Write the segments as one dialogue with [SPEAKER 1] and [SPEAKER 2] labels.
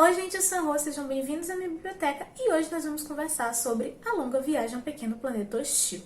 [SPEAKER 1] Oi gente, eu sou a Rô, sejam bem-vindos à minha biblioteca e hoje nós vamos conversar sobre A Longa Viagem a um Pequeno Planeta Hostil.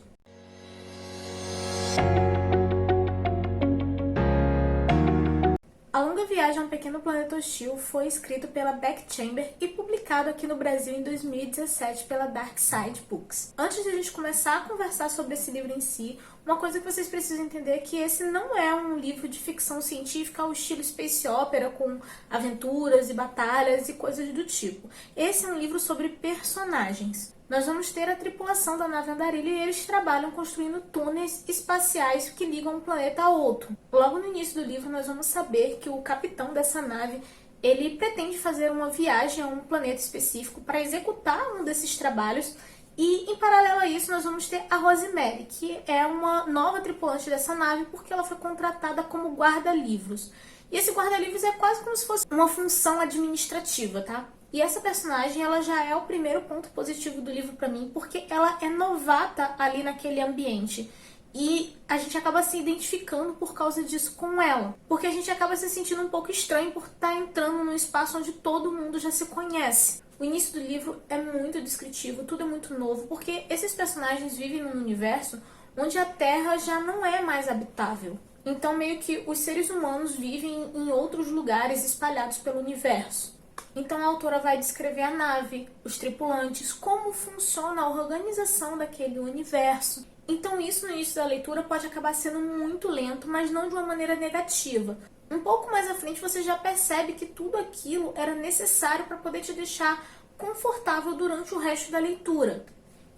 [SPEAKER 1] A Longa Viagem a um Pequeno Planeta Hostil foi escrito pela Beck Chamber e publicado aqui no Brasil em 2017 pela Dark Side Books. Antes de a gente começar a conversar sobre esse livro em si, uma coisa que vocês precisam entender é que esse não é um livro de ficção científica ao estilo space opera, com aventuras e batalhas e coisas do tipo. Esse é um livro sobre personagens. Nós vamos ter a tripulação da nave Andarilha e eles trabalham construindo túneis espaciais que ligam um planeta a outro. Logo no início do livro nós vamos saber que o capitão dessa nave ele pretende fazer uma viagem a um planeta específico para executar um desses trabalhos e, em paralelo a isso, nós vamos ter a Rosemary, que é uma nova tripulante dessa nave porque ela foi contratada como guarda-livros. E esse guarda-livros é quase como se fosse uma função administrativa, tá? E essa personagem, ela já é o primeiro ponto positivo do livro pra mim, porque ela é novata ali naquele ambiente. E a gente acaba se identificando por causa disso com ela. Porque a gente acaba se sentindo um pouco estranho por estar entrando num espaço onde todo mundo já se conhece. O início do livro é muito descritivo, tudo é muito novo, porque esses personagens vivem num universo onde a Terra já não é mais habitável. Então meio que os seres humanos vivem em outros lugares espalhados pelo universo. Então a autora vai descrever a nave, os tripulantes, como funciona a organização daquele universo. Então isso no início da leitura pode acabar sendo muito lento, mas não de uma maneira negativa. Um pouco mais à frente você já percebe que tudo aquilo era necessário para poder te deixar confortável durante o resto da leitura.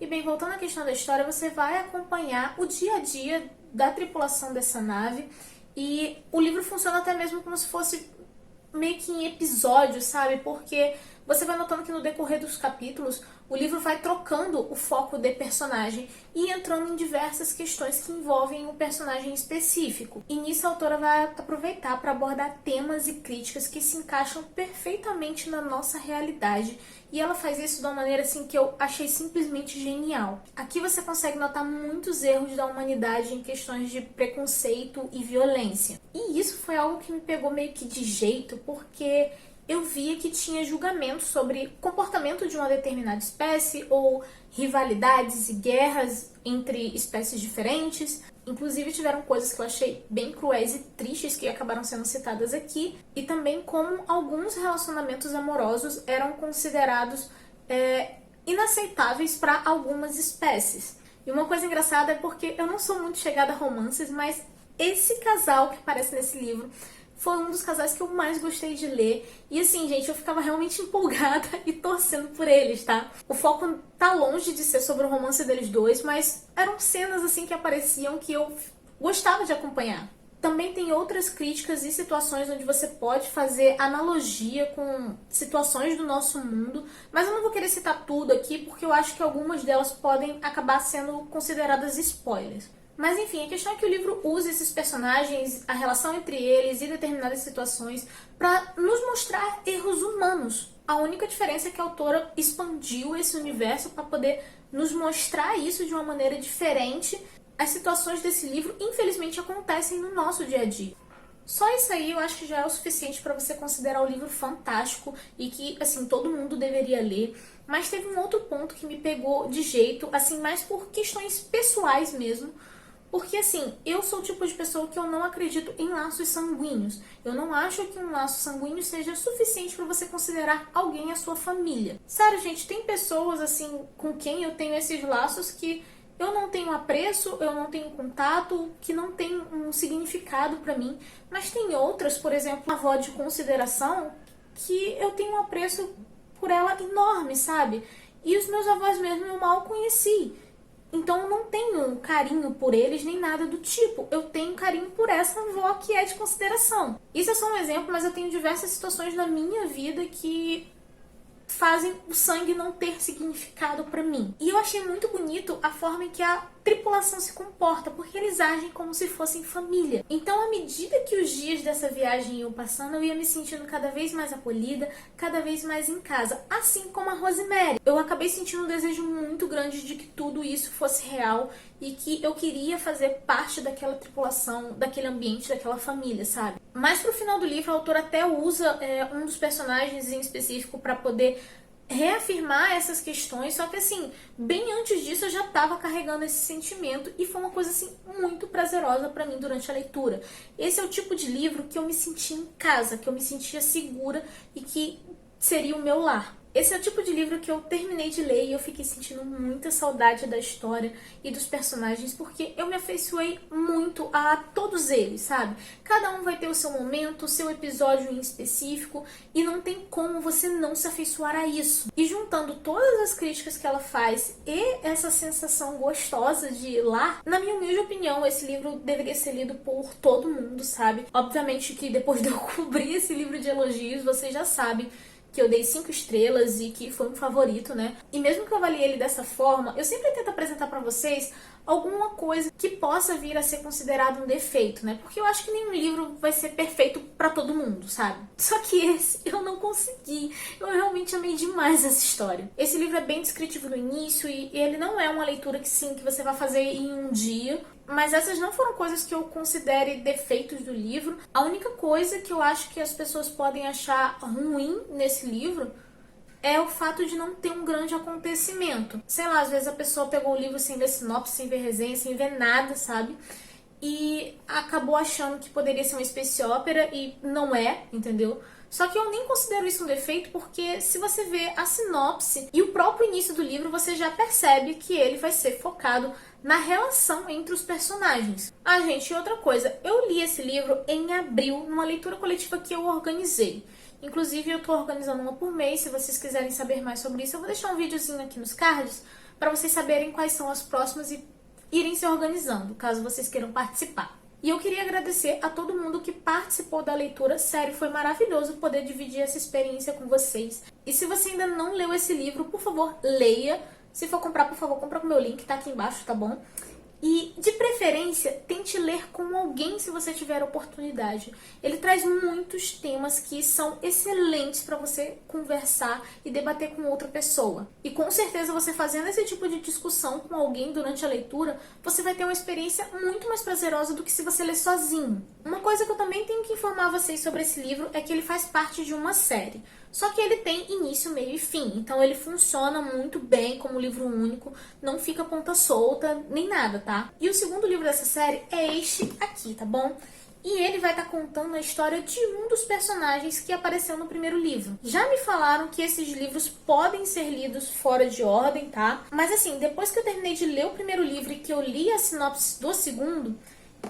[SPEAKER 1] E bem, voltando à questão da história, você vai acompanhar o dia a dia da tripulação dessa nave e o livro funciona até mesmo como se fosse meio que em episódios, sabe? Porque você vai notando que no decorrer dos capítulos o livro vai trocando o foco de personagem e entrando em diversas questões que envolvem um personagem específico. E nisso a autora vai aproveitar para abordar temas e críticas que se encaixam perfeitamente na nossa realidade. E ela faz isso de uma maneira assim que eu achei simplesmente genial. Aqui você consegue notar muitos erros da humanidade em questões de preconceito e violência. E isso foi algo que me pegou meio que de jeito, porque eu via que tinha julgamentos sobre comportamento de uma determinada espécie ou rivalidades e guerras entre espécies diferentes. Inclusive tiveram coisas que eu achei bem cruéis e tristes que acabaram sendo citadas aqui, e também como alguns relacionamentos amorosos eram considerados inaceitáveis para algumas espécies. E uma coisa engraçada é porque eu não sou muito chegada a romances, mas esse casal que aparece nesse livro foi um dos casais que eu mais gostei de ler. E assim, gente, eu ficava realmente empolgada e torcendo por eles, tá? O foco tá longe de ser sobre o romance deles dois, mas eram cenas assim que apareciam que eu gostava de acompanhar. Também tem outras críticas e situações onde você pode fazer analogia com situações do nosso mundo, mas eu não vou querer citar tudo aqui porque eu acho que algumas delas podem acabar sendo consideradas spoilers. Mas enfim, a questão é que o livro usa esses personagens, a relação entre eles e determinadas situações para nos mostrar erros humanos. A única diferença é que a autora expandiu esse universo para poder nos mostrar isso de uma maneira diferente. As situações desse livro, infelizmente, acontecem no nosso dia a dia. Só isso aí eu acho que já é o suficiente para você considerar o livro fantástico e que, assim, todo mundo deveria ler. Mas teve um outro ponto que me pegou de jeito, assim, mais por questões pessoais mesmo. Porque, assim, eu sou o tipo de pessoa que eu não acredito em laços sanguíneos. Eu não acho que um laço sanguíneo seja suficiente para você considerar alguém a sua família. Sério, gente, tem pessoas, assim, com quem eu tenho esses laços que eu não tenho apreço, eu não tenho contato, que não tem um significado para mim. Mas tem outras, por exemplo, a avó de consideração, que eu tenho um apreço por ela enorme, sabe? E os meus avós mesmo eu mal conheci. Então eu não tenho carinho por eles nem nada do tipo. Eu tenho carinho por essa avó que é de consideração. Isso é só um exemplo, mas eu tenho diversas situações na minha vida que fazem o sangue não ter significado pra mim. E eu achei muito bonito a forma em que a tripulação se comporta, porque eles agem como se fossem família. Então, à medida que os dias dessa viagem iam passando, eu ia me sentindo cada vez mais acolhida, cada vez mais em casa, assim como a Rosemary. Eu acabei sentindo um desejo muito grande de que tudo isso fosse real e que eu queria fazer parte daquela tripulação, daquele ambiente, daquela família, sabe? Mas pro final do livro, a autora até usa um dos personagens em específico para poder reafirmar essas questões, só que assim, bem antes disso eu já estava carregando esse sentimento e foi uma coisa assim muito prazerosa para mim durante a leitura. Esse é o tipo de livro que eu me sentia em casa, que eu me sentia segura e que seria o meu lar. Esse é o tipo de livro que eu terminei de ler e eu fiquei sentindo muita saudade da história e dos personagens, porque eu me afeiçoei muito a todos eles, sabe? Cada um vai ter o seu momento, o seu episódio em específico, e não tem como você não se afeiçoar a isso. E juntando todas as críticas que ela faz e essa sensação gostosa de lar, na minha humilde opinião, esse livro deveria ser lido por todo mundo, sabe? Obviamente que depois de eu cobrir esse livro de elogios, vocês já sabem que eu dei 5 estrelas e que foi um favorito, né? E mesmo que eu avalie ele dessa forma, eu sempre tento apresentar pra vocês alguma coisa que possa vir a ser considerado um defeito, né? Porque eu acho que nenhum livro vai ser perfeito pra todo mundo, sabe? Só que esse eu não consegui. Eu realmente amei demais essa história. Esse livro é bem descritivo no início e ele não é uma leitura que sim, que você vai fazer em um dia. Mas essas não foram coisas que eu considere defeitos do livro. A única coisa que eu acho que as pessoas podem achar ruim nesse livro é o fato de não ter um grande acontecimento. Sei lá, às vezes a pessoa pegou o livro sem ver sinopse, sem ver resenha, sem ver nada, sabe? E acabou achando que poderia ser uma space opera e não é, entendeu? Só que eu nem considero isso um defeito, porque se você vê a sinopse e o próprio início do livro, você já percebe que ele vai ser focado na relação entre os personagens. Ah, gente, e outra coisa, eu li esse livro em abril, numa leitura coletiva que eu organizei. Inclusive, eu tô organizando uma por mês. Se vocês quiserem saber mais sobre isso, eu vou deixar um videozinho aqui nos cards para vocês saberem quais são as próximas e irem se organizando, caso vocês queiram participar. E eu queria agradecer a todo mundo que participou da leitura. Sério, foi maravilhoso poder dividir essa experiência com vocês. E se você ainda não leu esse livro, por favor, leia. Se for comprar, por favor, compra com o meu link, tá aqui embaixo, tá bom? E, de preferência, tente ler com alguém se você tiver oportunidade. Ele traz muitos temas que são excelentes para você conversar e debater com outra pessoa. E com certeza você fazendo esse tipo de discussão com alguém durante a leitura, você vai ter uma experiência muito mais prazerosa do que se você ler sozinho. Uma coisa que eu também tenho que informar vocês sobre esse livro é que ele faz parte de uma série. Só que ele tem início, meio e fim, então ele funciona muito bem como livro único, não fica ponta solta, nem nada, tá? E o segundo livro dessa série é este aqui, tá bom? E ele vai estar contando a história de um dos personagens que apareceu no primeiro livro. Já me falaram que esses livros podem ser lidos fora de ordem, tá? Mas assim, depois que eu terminei de ler o primeiro livro e que eu li a sinopse do segundo,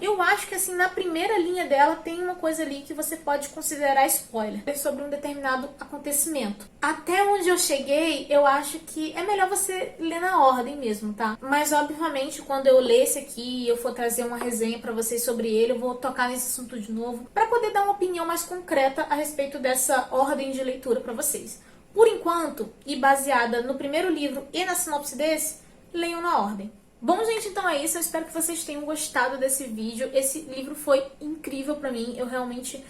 [SPEAKER 1] eu acho que assim, na primeira linha dela tem uma coisa ali que você pode considerar spoiler sobre um determinado acontecimento. Até onde eu cheguei, eu acho que é melhor você ler na ordem mesmo, tá? Mas obviamente, quando eu ler esse aqui e eu for trazer uma resenha pra vocês sobre ele, eu vou tocar nesse assunto de novo, pra poder dar uma opinião mais concreta a respeito dessa ordem de leitura pra vocês. Por enquanto, e baseada no primeiro livro e na sinopse desse, leiam na ordem. Bom, gente, então é isso. Eu espero que vocês tenham gostado desse vídeo. Esse livro foi incrível pra mim. Eu realmente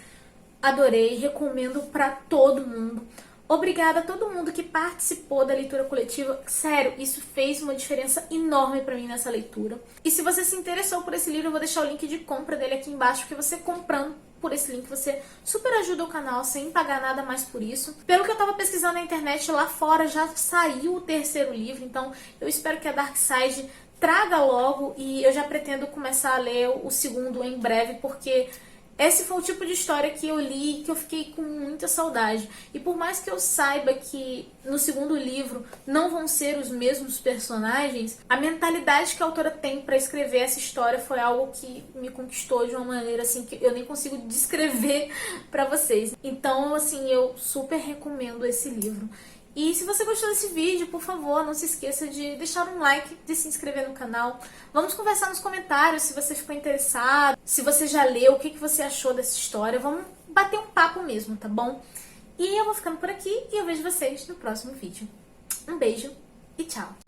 [SPEAKER 1] adorei. Recomendo pra todo mundo. Obrigada a todo mundo que participou da leitura coletiva. Sério, isso fez uma diferença enorme pra mim nessa leitura. E se você se interessou por esse livro, eu vou deixar o link de compra dele aqui embaixo, porque você comprando por esse link, você super ajuda o canal sem pagar nada mais por isso. Pelo que eu tava pesquisando na internet, lá fora já saiu o terceiro livro, então eu espero que a Darkside traga logo e eu já pretendo começar a ler o segundo em breve, porque esse foi o tipo de história que eu li e que eu fiquei com muita saudade. E por mais que eu saiba que no segundo livro não vão ser os mesmos personagens, a mentalidade que a autora tem para escrever essa história foi algo que me conquistou de uma maneira assim que eu nem consigo descrever para vocês. Então, assim, eu super recomendo esse livro. E se você gostou desse vídeo, por favor, não se esqueça de deixar um like, de se inscrever no canal. Vamos conversar nos comentários se você ficou interessado, se você já leu, o que você achou dessa história. Vamos bater um papo mesmo, tá bom? E eu vou ficando por aqui e eu vejo vocês no próximo vídeo. Um beijo e tchau!